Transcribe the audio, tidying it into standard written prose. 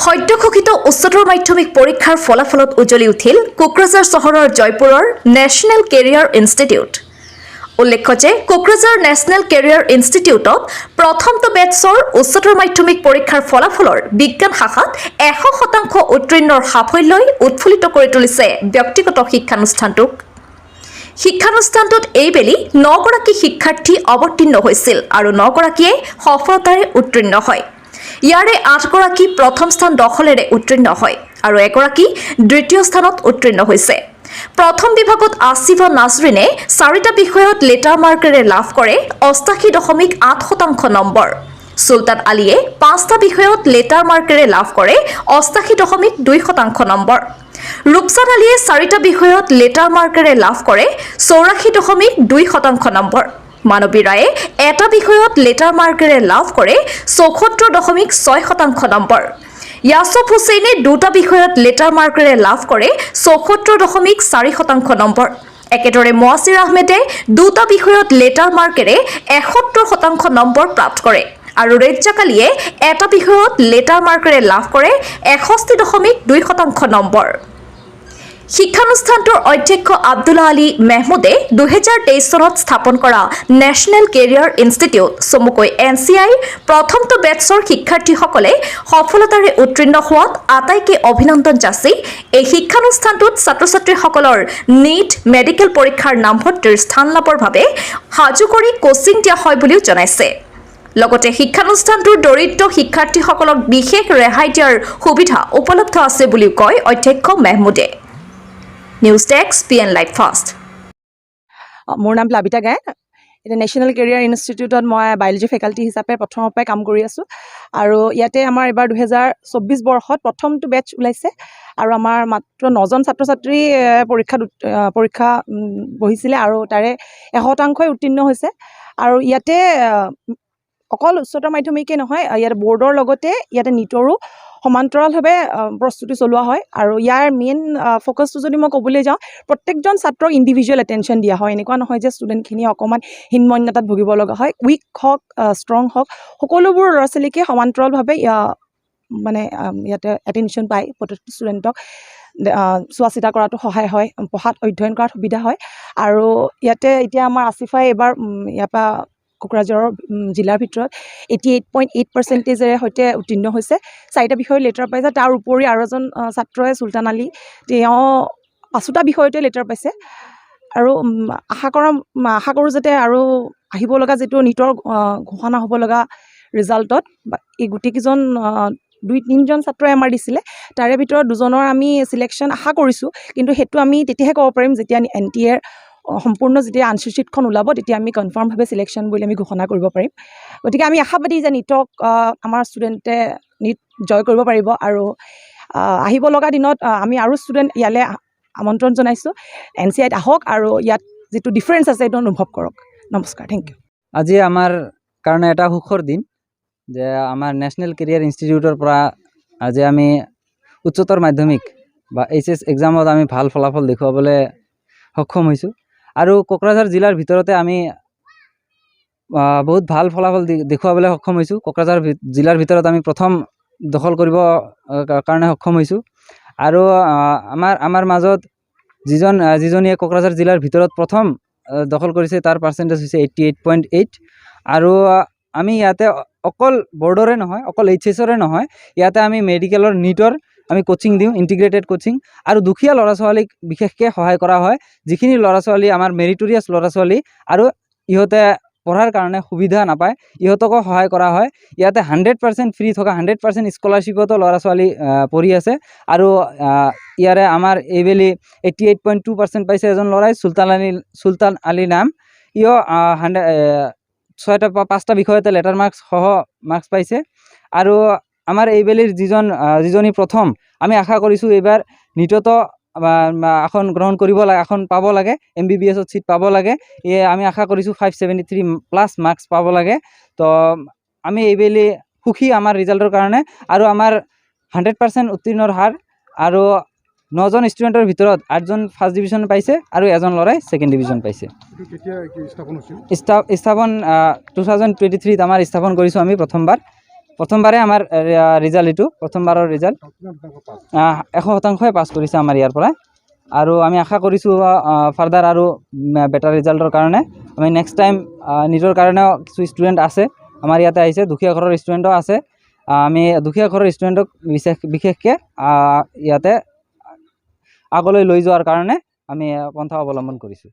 সদ্যঘোষিত উচ্চতৰ মাধ্যমিক পৰীক্ষাৰ ফলাফলত উজ্বলি উঠিল কোকৰাঝাৰ চহৰৰ জয়পুৰৰ নেশ্যনেল কেৰিয়াৰ ইনষ্টিটিউট। উল্লেখ্য যে কোকৰাঝাৰ নেশ্যনেল কেৰিয়াৰ ইনষ্টিটিউটত প্ৰথমটো বেটছৰ উচ্চতৰ মাধ্যমিক পৰীক্ষাৰ ফলাফলৰ বিজ্ঞান শাখাত 100% উত্তীৰ্ণৰ সাফল্যই উৎফুল্লিত কৰি তুলিছে ব্যক্তিগত শিক্ষানুষ্ঠানটোক। শিক্ষানুষ্ঠানটোত এইবেলি 9 গৰাকী শিক্ষাৰ্থী অৱতীৰ্ণ হৈছিল আৰু 9 গৰাকীয়ে সফলতাৰে উত্তীৰ্ণ হয়। ইয়াৰে 8 গৰাকী প্ৰথম স্থান দখলেৰে উত্তীৰ্ণ হয় আৰু এগৰাকী দ্বিতীয় স্থানত উত্তীৰ্ণ হৈছে। প্ৰথম বিভাগত আসিফা নাজৰিনে 4টা বিষয়ত লেটাৰ মাৰ্কেৰে লাভ কৰে 88.8% নম্বৰ। সুলতান আলীয়ে 5টা বিষয়ত লেটাৰ মাৰ্কেৰে লাভ কৰে 88.2% নম্বৰ। ৰূপচান আলীয়ে 4টা বিষয়ত লেটাৰ মাৰ্কেৰে লাভ কৰে 84.2% নম্বৰ। মানৱী ৰায়ে এটা বিষয়ত লেটাৰ মাৰ্কেৰে লাভ কৰে 74.6% নম্বৰ। ইয়াছুফ হুছেইনে 2টা বিষয়ত লেটাৰ মাৰ্কেৰে লাভ কৰে 74.4% নম্বৰ। একেদৰে মোৱাছিৰ আহমেদে 2টা বিষয়ত লেটাৰ মাৰ্কেৰে 71% নম্বৰ প্ৰাপ্ত কৰে আৰু ৰেজ্জাক আলীয়ে এটা বিষয়ত লেটাৰ মাৰ্কেৰে লাভ কৰে 61.2% নম্বৰ। শিক্ষানুষ্ঠানটোৰ অধ্যক্ষ আব্দুল্লা আলী মেহমুদে 2023 চনত স্থাপন কৰা নেশ্যনেল কেৰিয়াৰ ইনষ্টিটিউট চমুকৈ NCI প্ৰথমটো বেটছৰ শিক্ষাৰ্থীসকলে সফলতাৰে উত্তীৰ্ণ হোৱাত আটাইকে অভিনন্দন যাচি এই শিক্ষানুষ্ঠানটোত ছাত্ৰ-ছাত্ৰীসকলৰ নিট মেডিকেল পৰীক্ষাৰ নামভৰ্তিৰ স্থান লাভৰ বাবে সাজু কৰি কোচিং দিয়া হয় বুলিও জনাইছে। লগতে শিক্ষানুষ্ঠানটোৰ দৰিদ্ৰ শিক্ষাৰ্থীসকলক বিশেষ ৰেহাই দিয়াৰ সুবিধা উপলব্ধ আছে বুলিও কয় অধ্যক্ষ মেহমুদে। News desk PN live fast. মোৰ নাম প্লাবিতা গায়ন। এতিয়া নেশ্যনেল কেৰিয়াৰ ইনষ্টিটিউটত মই বায়'লজি ফেকাল্টি হিচাপে প্ৰথমৰ পৰাই কাম কৰি আছোঁ আৰু ইয়াতে আমাৰ এবাৰ 2024 বৰ্ষত প্ৰথমটো বেটছ ওলাইছে আৰু আমাৰ মাত্ৰ 9জন ছাত্ৰ ছাত্ৰী পৰীক্ষা বহিছিলে আৰু তাৰে 100%ই উত্তীৰ্ণ হৈছে আৰু ইয়াতে অকল উচ্চতৰ মাধ্যমিকেই নহয়, ইয়াত বৰ্ডৰ লগতে ইয়াতে নিটৰো সমান্তৰালভাৱে প্ৰস্তুতি চলোৱা হয় আৰু ইয়াৰ মেইন ফ'কাছটো যদি মই ক'বলৈ যাওঁ, প্ৰত্যেকজন ছাত্ৰক ইণ্ডিভিজুৱেল এটেনশ্যন দিয়া হয়। এনেকুৱা নহয় যে ষ্টুডেণ্টখিনিয়ে অকণমান হীনমন্যতাত ভুগিব লগা হয়। উইক হওক ষ্ট্ৰং হওক সকলোবোৰ ল'ৰা ছোৱালীকে সমান্তৰালভাৱে মানে ইয়াতে এটেনশ্যন পায়। প্ৰত্যেকটো ষ্টুডেণ্টক চোৱা চিতা কৰাটো সহায় হয়, পঢ়াত অধ্যয়ন কৰাত সুবিধা হয় আৰু ইয়াতে এতিয়া আমাৰ আসিফাই এইবাৰ ইয়াৰ পৰা কোকৰাঝাৰৰ জিলাৰ ভিতৰত 88.8%ৰে সৈতে উত্তীৰ্ণ হৈছে। 4টা বিষয়ত লেটাৰ পাইছে। তাৰ উপৰি আৰু এজন ছাত্ৰই সুলতান আলী, তেওঁ 5টা বিষয়তে লেটাৰ পাইছে আৰু আশা কৰোঁ যাতে আৰু আহিব লগা যিটো নিটৰ ঘোষণা হ'ব লগা ৰিজাল্টত এই গোটেইকেইজন 2-3জন ছাত্ৰই আমাৰ দিছিলে, তাৰে ভিতৰত 2জনৰ আমি চিলেকশ্যন আশা কৰিছোঁ, কিন্তু সেইটো আমি তেতিয়াহে ক'ব পাৰিম যেতিয়া NTA সম্পূৰ্ণ যেতিয়া আনচিটখন ওলাব, তেতিয়া আমি কনফাৰ্মভাৱে চিলেকশ্যন বুলি আমি ঘোষণা কৰিব পাৰিম। গতিকে আমি আশাবাদী যে নিটক আমাৰ ষ্টুডেণ্টে নিট জয় কৰিব পাৰিব আৰু আহিব লগা দিনত আমি আৰু ষ্টুডেণ্ট ইয়ালৈ আমন্ত্ৰণ জনাইছোঁ। NCIত আহক আৰু ইয়াত যিটো ডিফাৰেঞ্চ আছে সেইটো অনুভৱ কৰক। নমস্কাৰ, থেংক ইউ। আজি আমাৰ কাৰণে এটা সুখৰ দিন যে আমাৰ নেশ্যনেল কেৰিয়াৰ ইনষ্টিটিউটৰ পৰা আজি আমি উচ্চতৰ মাধ্যমিক বা HS এক্সামত আমি ভাল ফলাফল দেখুৱাবলৈ সক্ষম হৈছোঁ আৰু কোকৰাঝাৰ জিলাৰ ভিতৰতে আমি বহুত ভাল ফলাফল দেখুৱাবলৈ সক্ষম হৈছোঁ। কোকৰাঝাৰ জিলাৰ ভিতৰত আমি প্ৰথম দখল কৰিব কাৰণে সক্ষম হৈছোঁ আৰু আমাৰ মাজত যিজনীয়ে কোকৰাঝাৰ জিলাৰ ভিতৰত প্ৰথম দখল কৰিছে তাৰ পাৰ্চেণ্টেজ হৈছে 88.8 আৰু আমি ইয়াতে অকল বৰ্ডৰে নহয়, অকল HSৰে নহয়, ইয়াতে আমি মেডিকেলৰ নিটৰ আমি কোচিং দিওঁ, ইণ্টিগ্ৰেটেড কোচিং, আৰু দুখীয়া ল'ৰা ছোৱালীক বিশেষকৈ সহায় কৰা হয়। যিখিনি ল'ৰা ছোৱালী আমাৰ মেৰিটৰিয়াছ ল'ৰা ছোৱালী আৰু ইহঁতে পঢ়াৰ কাৰণে সুবিধা নাপায়, ইহঁতকো সহায় কৰা হয়। ইয়াতে 100% ফ্ৰী থকা 100% স্কলাৰশ্বিপতো ল'ৰা ছোৱালী পঢ়ি আছে আৰু ইয়াৰে আমাৰ এইবেলি 88.2% পাইছে এজন ল'ৰাই, সুলতান আলী নাম। ইও 5টা বিষয়তে লেটাৰ মাৰ্কছ সহ মাৰ্কছ পাইছে আৰু আমাৰ এইবেলিৰ যিজনী প্ৰথম, আমি আশা কৰিছোঁ এইবাৰ নিটতো আসন গ্ৰহণ কৰিব লাগে, আসন পাব লাগে, MBBSত চিট পাব লাগে। আমি আশা কৰিছোঁ 573+ মাৰ্কছ পাব লাগে। তো আমি এইবেলি সুখী আমাৰ ৰিজাল্টৰ কাৰণে আৰু আমাৰ 100% উত্তীৰ্ণৰ হাৰ আৰু 9জন ষ্টুডেণ্টৰ ভিতৰত 8জন ফাৰ্ষ্ট ডিভিজন পাইছে আৰু এজন ল'ৰাই ছেকেণ্ড ডিভিজন পাইছে। স্থাপন 2023ত আমাৰ স্থাপন কৰিছোঁ আমি প্ৰথমবাৰ। প্ৰথমবাৰে আমাৰ ৰিজাল্ট এইটো প্ৰথমবাৰৰ ৰিজাল্ট 100% পাছ কৰিছে আমাৰ ইয়াৰ পৰা আৰু আমি আশা কৰিছোঁ ফাৰ্দাৰ আৰু বেটাৰ ৰিজাল্টৰ কাৰণে আমি নেক্সট টাইম নিজৰ কাৰণেও কিছু ষ্টুডেণ্ট আছে আমাৰ ইয়াতে আহিছে দুখীয়া ঘৰৰ ষ্টুডেণ্টও আছে আমি দুখীয়া ঘৰৰ ষ্টুডেণ্টক বিশেষকৈ ইয়াতে আগলৈ লৈ যোৱাৰ কাৰণে আমি পন্থা অৱলম্বন কৰিছোঁ